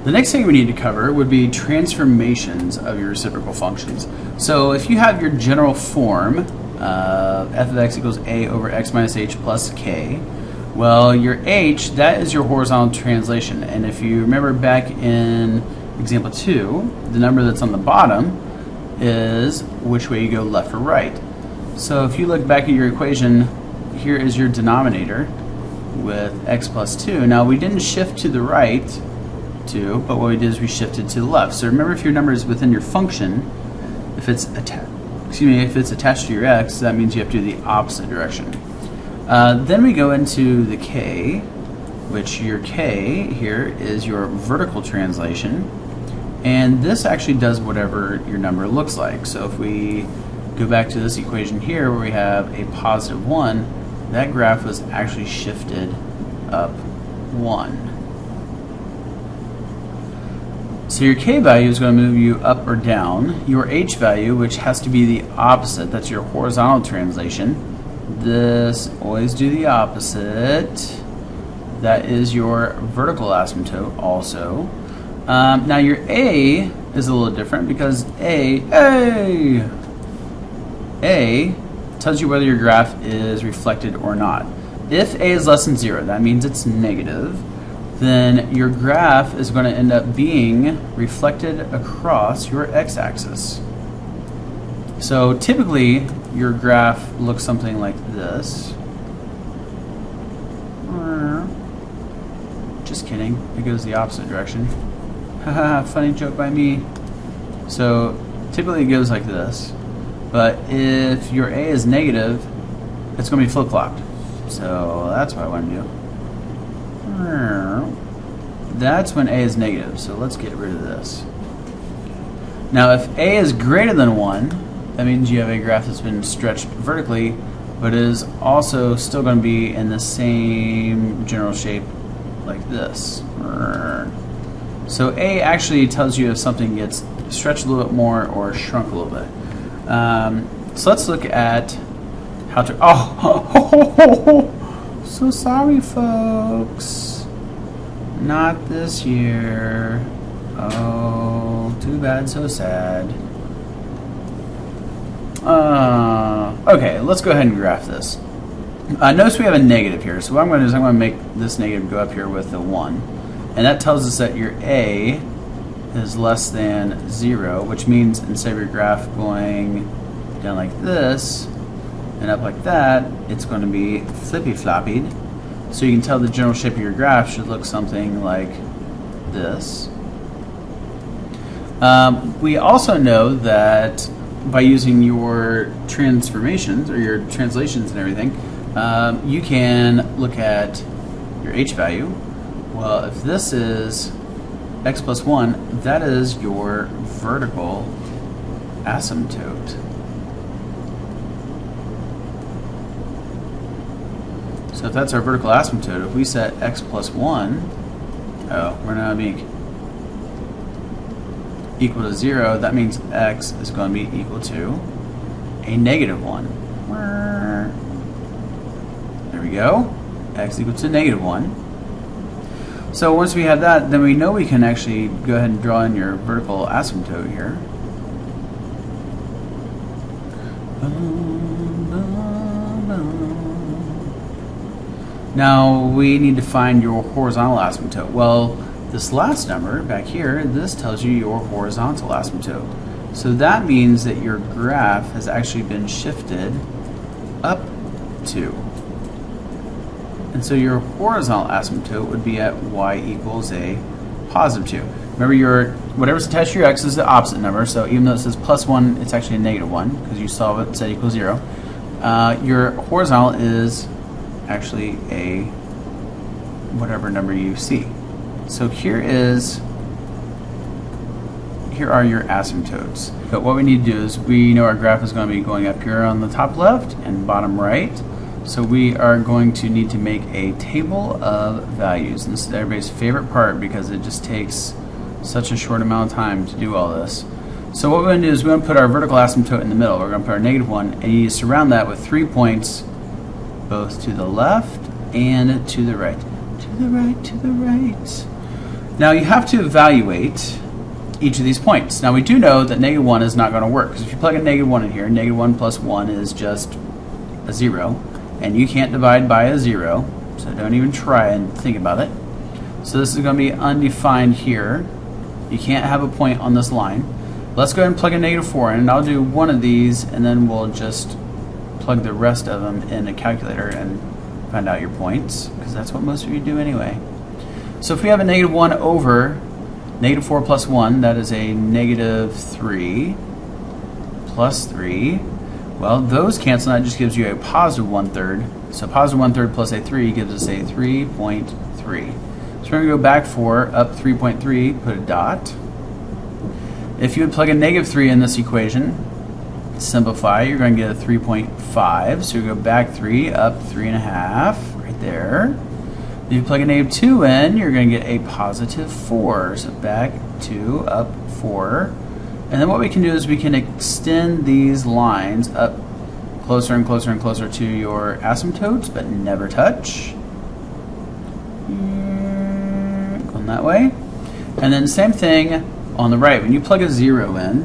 The next thing we need to cover would be transformations of your reciprocal functions. So if you have your general form, f of x equals a over x minus h plus k, well, your h, that is your horizontal translation. And if you remember back in example 2, the number that's on the bottom is which way you go, left or right. So if you look back at your equation, here is your denominator with x plus 2. Now we didn't shift to the right, but what we did is we shifted to the left. So remember, if your number is within your function, if it's attached to your x, that means you have to do the opposite direction. Then we go into the k, which your k here is your vertical translation, and this actually does whatever your number looks like. So if we go back to this equation here where we have a positive 1, that graph was actually shifted up 1. So your k value is going to move you up or down. Your h value, which has to be the opposite, that's your horizontal translation. This, always do the opposite. That is your vertical asymptote also. Now your a is a little different because a tells you whether your graph is reflected or not. If a is less than 0, that means it's negative. Then your graph is going to end up being reflected across your x-axis. So typically, your graph looks something like this. Just kidding, it goes the opposite direction. Haha, funny joke by me. So typically it goes like this. But if your a is negative, it's going to be flip-flopped. So that's what I want to do. That's when a is negative, so let's get rid of this. Now if a is greater than 1, that means you have a graph that's been stretched vertically, but is also still going to be in the same general shape like this. So a actually tells you if something gets stretched a little bit more or shrunk a little bit. So let's look at how to... So sorry, folks. Not this year. Oh, too bad, so sad. Okay, let's go ahead and graph this. Notice we have a negative here. So what I'm going to do is I'm going to make this negative go up here with a 1. And that tells us that your a is less than 0, which means instead of your graph going down like this and up like that, it's going to be flippy-floppied. So you can tell the general shape of your graph should look something like this. We also know that by using your transformations or your translations and everything, you can look at your h value. Well, if this is x plus 1, that is your vertical asymptote. So if that's our vertical asymptote, if we set x plus 1, we're not being equal to 0, that means x is going to be equal to a negative 1. There we go. X equal to negative 1. So once we have that, then we know we can actually go ahead and draw in your vertical asymptote here. Now we need to find your horizontal asymptote. Well, this last number back here, this tells you your horizontal asymptote. So that means that your graph has actually been shifted up 2. And so your horizontal asymptote would be at y equals a positive 2. Remember, your whatever's attached to your x is the opposite number, so even though it says plus 1, it's actually a negative 1, because you saw it said equals 0. Your horizontal is actually a whatever number you see. So here are your asymptotes. But what we need to do is, we know our graph is going to be going up here on the top left and bottom right. So we are going to need to make a table of values. And this is everybody's favorite part because it just takes such a short amount of time to do all this. So what we're going to do is we're going to put our vertical asymptote in the middle. We're going to put our negative 1, and you surround that with 3 points both to the left and to the right. To the right, to the right. Now you have to evaluate each of these points. Now we do know that -1 is not going to work, because if you plug a -1 in here, -1 plus 1 is just a 0, and you can't divide by a 0, so don't even try and think about it. So this is going to be undefined here. You can't have a point on this line. Let's go ahead and plug a -4 in, and I'll do one of these, and then we'll just plug the rest of them in a calculator and find out your points, because that's what most of you do anyway. So if we have a -1 over -4 plus 1, that is a -3 plus 3. Well, those cancel, and that just gives you a positive 1/3. So positive 1/3 plus a 3 gives us a 3.3. So we're going to go back for up 3.3, put a dot. If you would plug a -3 in this equation, simplify, you're going to get a 3.5. So you go back 3, up 3.5, right there. If you plug a -2 in, you're going to get a positive 4. So back 2, up 4. And then what we can do is we can extend these lines up closer and closer and closer to your asymptotes, but never touch. Going that way. And then same thing on the right. When you plug a 0 in,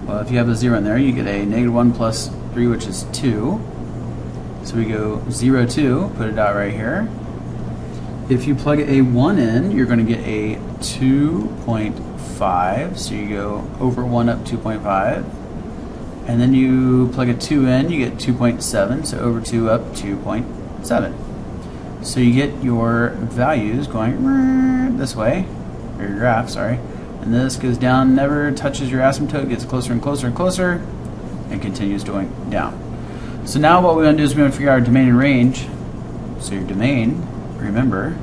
well, if you have a 0 in there, you get a -1 plus 3, which is 2. So we go 0, 2, put a dot right here. If you plug a 1 in, you're going to get a 2.5. So you go over 1 up 2.5. And then you plug a 2 in, you get 2.7. So over 2 up 2.7. So you get your values going this way, or your graph, sorry. And this goes down, never touches your asymptote, gets closer and closer and closer, and continues going down. So now what we're going to do is we're going to figure out our domain and range. So your domain, remember,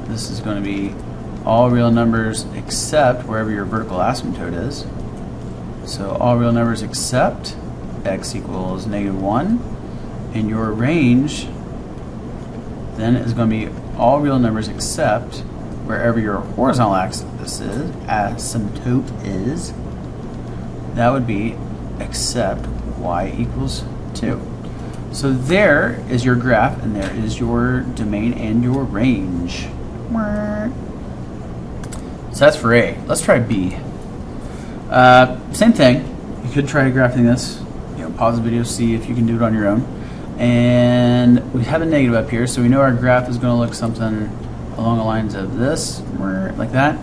this is going to be all real numbers except wherever your vertical asymptote is. So all real numbers except x equals -1, and your range then is going to be all real numbers except wherever your horizontal axis is, asymptote is. That would be except y equals 2. So there is your graph, and there is your domain and your range. So that's for A. Let's try B. Same thing. You could try graphing this. Pause the video, see if you can do it on your own. And we have a negative up here, so we know our graph is going to look something along the lines of this, like that.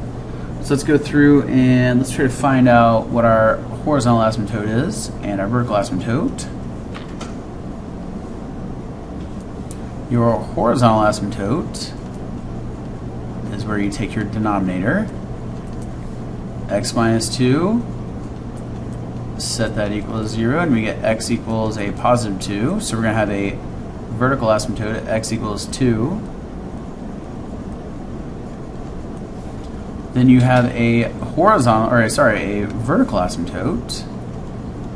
So let's go through and let's try to find out what our horizontal asymptote is and our vertical asymptote. Your horizontal asymptote is where you take your denominator, x minus 2, set that equal to 0, and we get x equals a positive 2. So we're going to have a vertical asymptote at x equals 2. Then you have a a vertical asymptote.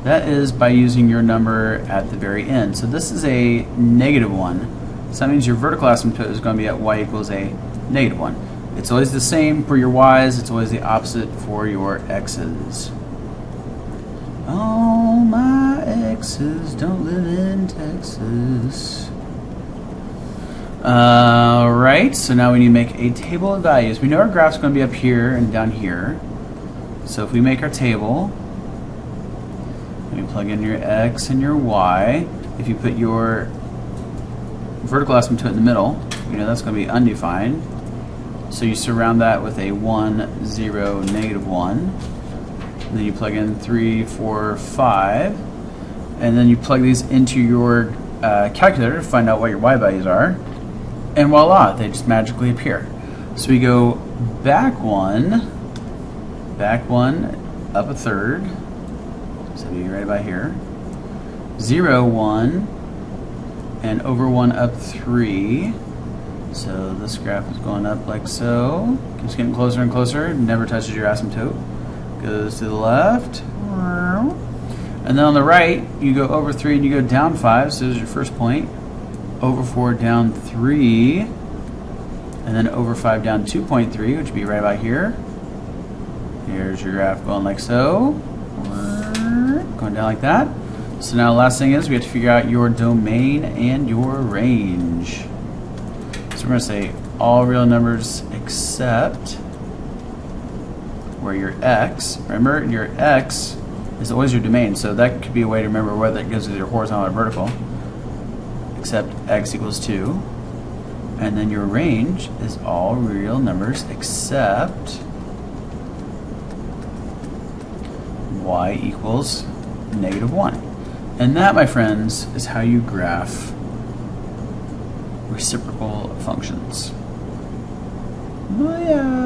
That is by using your number at the very end. So this is a -1. So that means your vertical asymptote is going to be at y equals a -1. It's always the same for your y's. It's always the opposite for your x's. All my exes don't live in Texas. Alright, so now we need to make a table of values. We know our graph's going to be up here and down here. So if we make our table, we plug in your x and your y. If you put your vertical asymptote in the middle, you know that's going to be undefined. So you surround that with a 1, 0, -1. And then you plug in 3, 4, 5. And then you plug these into your calculator to find out what your y values are. And voila, they just magically appear. So we go back 1, up a third. So be right about here. 0, 1, and over 1 up 3. So this graph is going up like so. Keeps getting closer and closer. Never touches your asymptote. Goes to the left. And then on the right, you go over 3 and you go down 5. So this is your first point. Over 4 down 3. And then over 5 down 2.3, which would be right about here. Here's your graph going like so. Going down like that. So now the last thing is we have to figure out your domain and your range. So we're going to say all real numbers except where your x, remember your x is always your domain, so that could be a way to remember whether it goes with your horizontal or vertical, except x equals 2. And then your range is all real numbers except y equals -1. And that, my friends, is how you graph reciprocal functions. Oh, yeah.